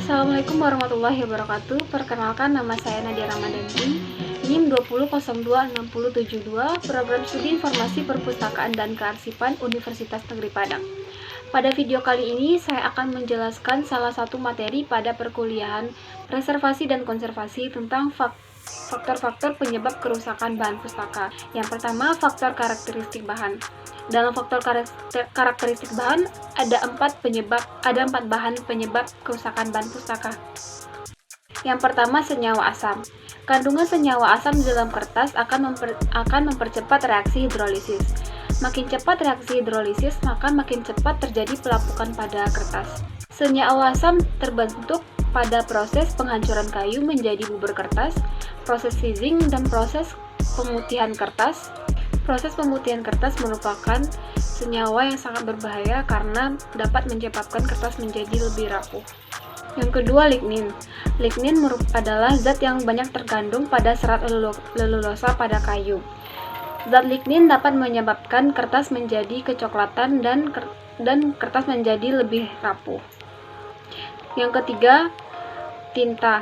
Assalamualaikum warahmatullahi wabarakatuh. Perkenalkan, nama saya Nadia Ramadhanti, NIM 20026072, Program Studi Informasi Perpustakaan dan Kearsipan Universitas Negeri Padang. Pada video kali ini, saya akan menjelaskan salah satu materi pada perkuliahan Preservasi dan Konservasi tentang faktor-faktor penyebab kerusakan bahan pustaka. Yang pertama, faktor karakteristik bahan. Dalam faktor karakteristik bahan ada empat bahan penyebab kerusakan bahan pustaka. Yang pertama, senyawa asam. Kandungan senyawa asam di dalam kertas akan mempercepat reaksi hidrolisis. Makin cepat reaksi hidrolisis, maka makin cepat terjadi pelapukan pada kertas. Senyawa asam terbentuk pada proses penghancuran kayu menjadi bubur kertas, proses fizzing, dan proses pemutihan kertas. Proses pemutihan kertas merupakan senyawa yang sangat berbahaya karena dapat menyebabkan kertas menjadi lebih rapuh. Yang kedua, lignin. Lignin adalah zat yang banyak terkandung pada serat lelulosa pada kayu. Zat lignin dapat menyebabkan kertas menjadi kecoklatan dan kertas menjadi lebih rapuh. Yang ketiga, tinta.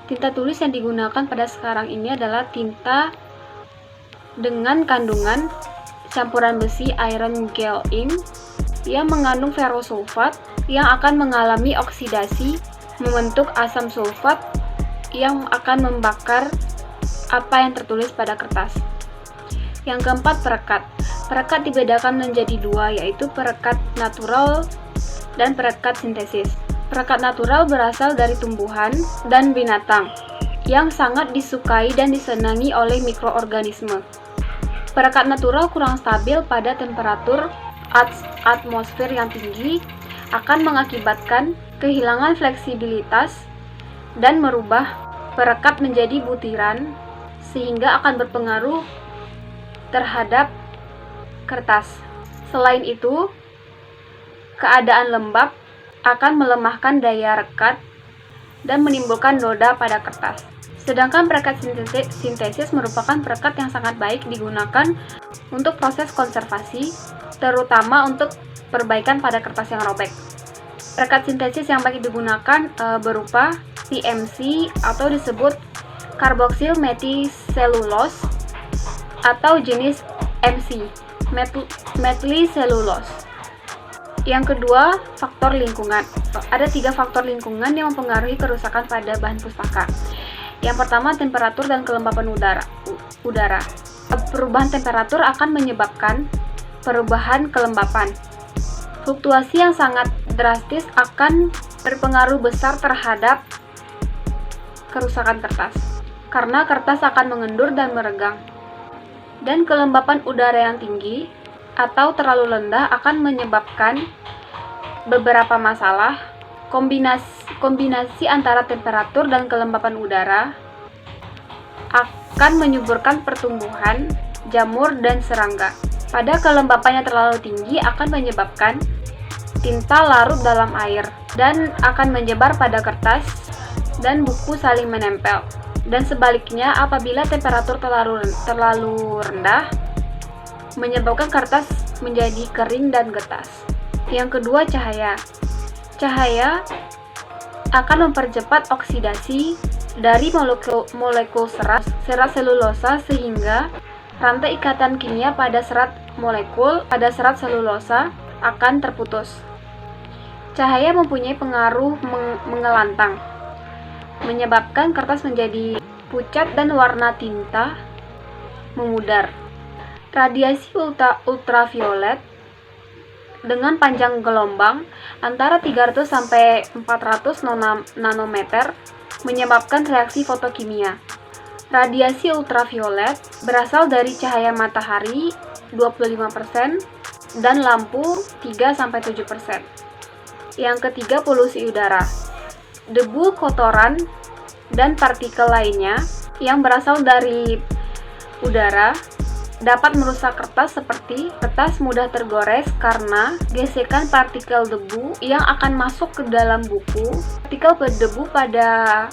Tinta tulis yang digunakan pada sekarang ini adalah tinta dengan kandungan campuran besi iron gel ink yang mengandung ferrosulfat yang akan mengalami oksidasi membentuk asam sulfat yang akan membakar apa yang tertulis pada kertas. Yang keempat, perekat. Perekat dibedakan menjadi dua, yaitu perekat natural dan perekat sintesis. Perekat natural berasal dari tumbuhan dan binatang yang sangat disukai dan disenangi oleh mikroorganisme. Perekat natural kurang stabil pada temperatur atmosfer yang tinggi, akan mengakibatkan kehilangan fleksibilitas dan merubah perekat menjadi butiran, sehingga akan berpengaruh terhadap kertas. Selain itu, keadaan lembab akan melemahkan daya rekat dan menimbulkan noda pada kertas. Sedangkan perekat sintesis merupakan perekat yang sangat baik digunakan untuk proses konservasi, terutama untuk perbaikan pada kertas yang robek. Perekat sintesis yang baik digunakan berupa PMC atau disebut karboksil methylcellulose atau jenis MC, methylcellulose. Yang kedua, faktor lingkungan. Ada 3 faktor lingkungan yang mempengaruhi kerusakan pada bahan pustaka. Yang pertama, temperatur dan kelembapan udara. Perubahan temperatur akan menyebabkan perubahan kelembapan. Fluktuasi yang sangat drastis akan berpengaruh besar terhadap kerusakan kertas, karena kertas akan mengendur dan meregang. Dan kelembapan udara yang tinggi atau terlalu rendah akan menyebabkan beberapa masalah. Kombinasi antara temperatur dan kelembapan udara akan menyuburkan pertumbuhan jamur dan serangga. Pada kelembapan yang terlalu tinggi akan menyebabkan tinta larut dalam air dan akan menyebar pada kertas dan buku saling menempel. Dan sebaliknya, apabila temperatur terlalu rendah menyebabkan kertas menjadi kering dan getas. Yang kedua, cahaya. Cahaya akan mempercepat oksidasi dari molekul serat selulosa sehingga rantai ikatan kimia pada serat selulosa akan terputus. Cahaya mempunyai pengaruh mengelantang, menyebabkan kertas menjadi pucat dan warna tinta memudar. Radiasi ultraviolet dengan panjang gelombang antara 300 sampai 400 nanometer menyebabkan reaksi fotokimia. Radiasi ultraviolet berasal dari cahaya matahari 25% dan lampu 3 sampai 7%. Yang ketiga, polusi udara. Debu, kotoran, dan partikel lainnya yang berasal dari udara dapat merusak kertas seperti kertas mudah tergores karena gesekan partikel debu yang akan masuk ke dalam buku. Partikel debu pada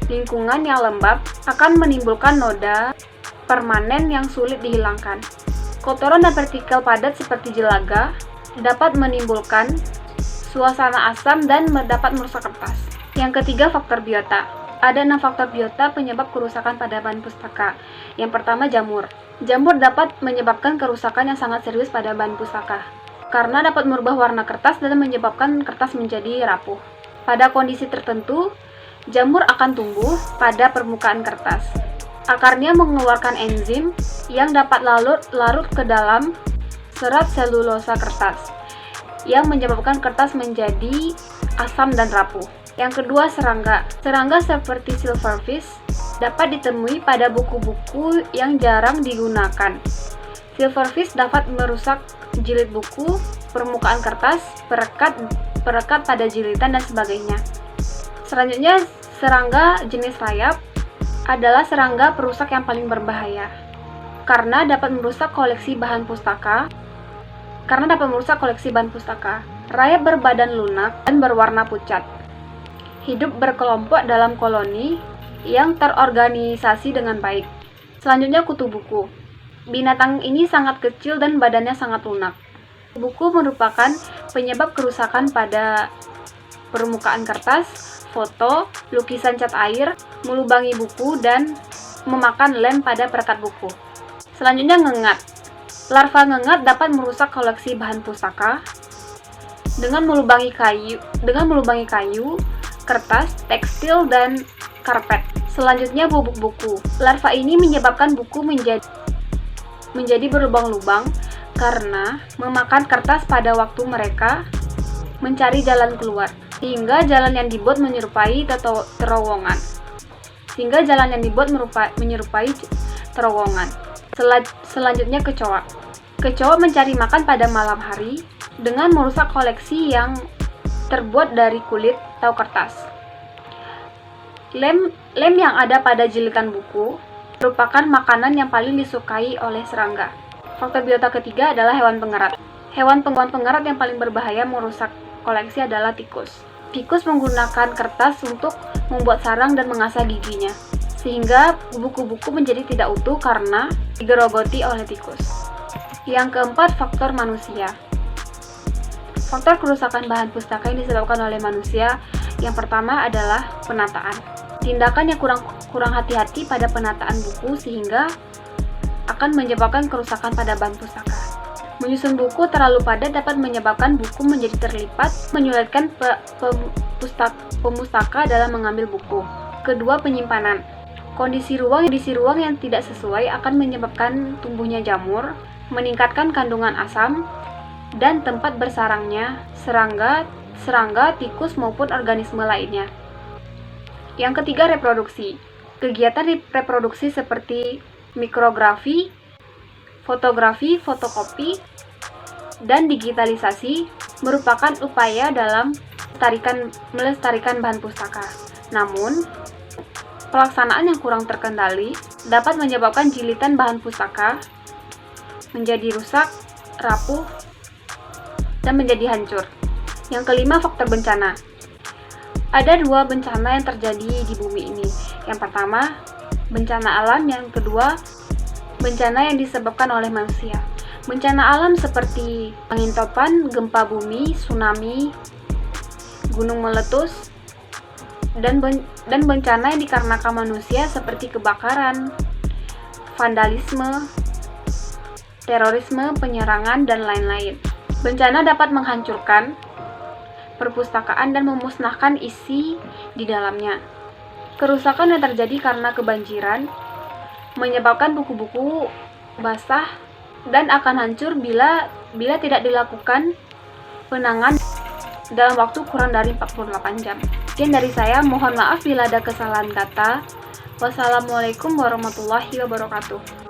lingkungan yang lembab akan menimbulkan noda permanen yang sulit dihilangkan. Kotoran dan partikel padat seperti jelaga dapat menimbulkan suasana asam dan dapat merusak kertas. Yang ketiga, faktor biota. Ada 6 faktor biota penyebab kerusakan pada bahan pustaka. Yang pertama, jamur. Jamur dapat menyebabkan kerusakan yang sangat serius pada bahan pustaka, karena dapat merubah warna kertas dan menyebabkan kertas menjadi rapuh. Pada kondisi tertentu, jamur akan tumbuh pada permukaan kertas. Akarnya mengeluarkan enzim yang dapat larut ke dalam serat selulosa kertas, yang menyebabkan kertas menjadi asam dan rapuh. Yang kedua, serangga. Serangga seperti silverfish dapat ditemui pada buku-buku yang jarang digunakan. Silverfish dapat merusak jilid buku, permukaan kertas, perekat pada jilidan, dan sebagainya. Selanjutnya, serangga jenis rayap adalah serangga perusak yang paling berbahaya karena dapat merusak koleksi bahan pustaka. Rayap berbadan lunak dan berwarna pucat. Hidup berkelompok dalam koloni yang terorganisasi dengan baik. Selanjutnya, kutu buku. Binatang ini sangat kecil dan badannya sangat lunak. Buku merupakan penyebab kerusakan pada permukaan kertas, foto, lukisan cat air, melubangi buku, dan memakan lem pada perekat buku. Selanjutnya, ngengat. Larva ngengat dapat merusak koleksi bahan pustaka dengan melubangi kayu, kertas, tekstil, dan karpet. Selanjutnya, bubuk buku. Larva ini menyebabkan buku menjadi berlubang-lubang karena memakan kertas pada waktu mereka mencari jalan keluar, sehingga jalan yang dibuat menyerupai terowongan. Selanjutnya, kecoa. Kecoa mencari makan pada malam hari dengan merusak koleksi yang terbuat dari kulit atau kertas. Lem yang ada pada jilidan buku merupakan makanan yang paling disukai oleh serangga. Faktor biota ketiga adalah hewan pengerat. Hewan pengerat yang paling berbahaya merusak koleksi adalah tikus. Tikus menggunakan kertas untuk membuat sarang dan mengasah giginya, sehingga buku-buku menjadi tidak utuh karena digerogoti oleh tikus. Yang keempat, faktor manusia. Faktor kerusakan bahan pustaka yang disebabkan oleh manusia yang pertama adalah penataan. Tindakan yang kurang hati-hati pada penataan buku sehingga akan menyebabkan kerusakan pada bahan pustaka. Menyusun buku terlalu padat dapat menyebabkan buku menjadi terlipat, menyulitkan pemustaka dalam mengambil buku. Kedua, penyimpanan. Kondisi ruang yang tidak sesuai akan menyebabkan tumbuhnya jamur, meningkatkan kandungan asam, dan tempat bersarangnya serangga, tikus, maupun organisme lainnya. Yang ketiga, reproduksi. Kegiatan reproduksi seperti mikrografi, fotografi, fotokopi, dan digitalisasi merupakan upaya dalam melestarikan bahan pustaka. Namun, pelaksanaan yang kurang terkendali dapat menyebabkan jilidan bahan pustaka menjadi rusak, rapuh, dan menjadi hancur. Yang kelima, faktor bencana. Ada 2 bencana yang terjadi di bumi ini. Yang pertama, bencana alam. Yang kedua, bencana yang disebabkan oleh manusia. Bencana alam seperti angin topan, gempa bumi, tsunami, gunung meletus, dan bencana yang dikarenakan manusia seperti kebakaran, vandalisme, terorisme, penyerangan, dan lain-lain. Bencana dapat menghancurkan perpustakaan dan memusnahkan isi di dalamnya. Kerusakan yang terjadi karena kebanjiran menyebabkan buku-buku basah dan akan hancur bila tidak dilakukan penanganan dalam waktu kurang dari 48 jam. Sekian dari saya, mohon maaf bila ada kesalahan kata. Wassalamualaikum warahmatullahi wabarakatuh.